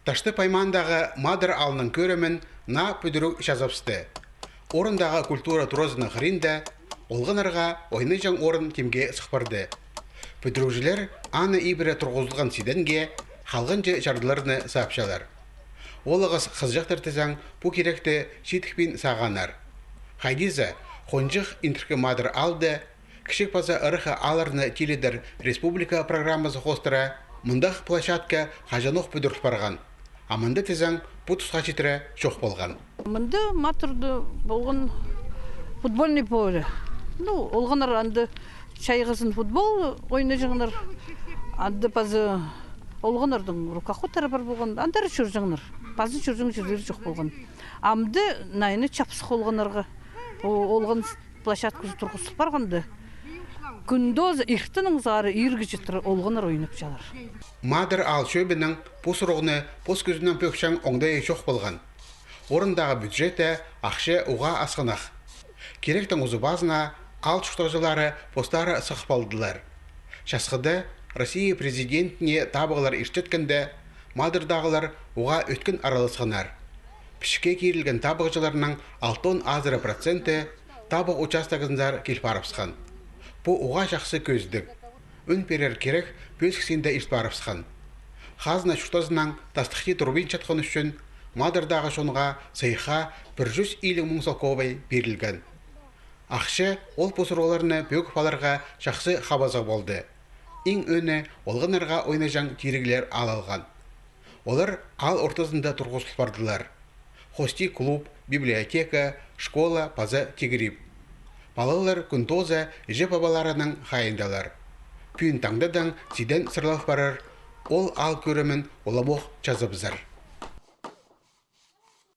Ташты паймандағы мадыр алының көрімін на пүдірік жазапсты. Орындағы культура турозының қырында олғынарға ойны жаң орын темге сықпарды. Пүдірікжілер аны ибірі тұрғызылған сиденге халғынжы жардыларыны сапшалар. Олығыз қызжақтыр тізаң бұ керекті шетікпен сағанар. Хайдиза, қонжық интеркі мадыр алды, кішік паза ұрықы аларны теледір республика программасы қостыра, мұндақ площадка қажанық пүдірік барған. Аманды тізаң бұ тұсқа жетірі жоқ болған. Мұнды матырды болған футбольный поле. Олғанар анды шайғызын футбол ойны жаңынар. Анды пазы олғанардың рукахоттары бар болған. Андары шүр жаңынар. Пазы шүр жаңынар жоқ болған. Амды найыны чапсық олғанарға. Олған площадкасы тұрғысып барғанды. Күндоз иқтінің зары иргі жетірі олғанар ойынып жалар. Мадыр ал шөбінің пұс ұрғыны пұс көзінен пөкшен оңдай жоқ болған. Орындағы бюджеті ақшы уға асқанақ. Керектің ұзы базына ал шұқтағжылары постары сықпалдылар. Шасқыды Россия президентіне табығылар іштеткенде Мадырдағылар уға өткен аралысқанар. Пішке керілген табығжыларының 6% табық участагызындар келпарыпсқан. Бұ уға жақсы көздік. Үн перер керек пөскісінде іштбарыпсқан. Хазына шұқтазынан тастықи тұрбин чатқан үшін Мадырдағы шонға сайға 100 илің мұңсалковай берілген. Ақшы ол пұсырғыларыны бөк паларға жақсы қабазы болды. Ең өні олғынарға ойнажан терігілер алалған. Олар ал ортасында тұрғысыл бардылар. Хости клуб, библиотека, школа, паза тегіріп. Балалар күнтоза жеп абаларының қайындалар. Пүйін таңдадан сиден сырлап барар, ол ал көрімін оламоқ жазып зар.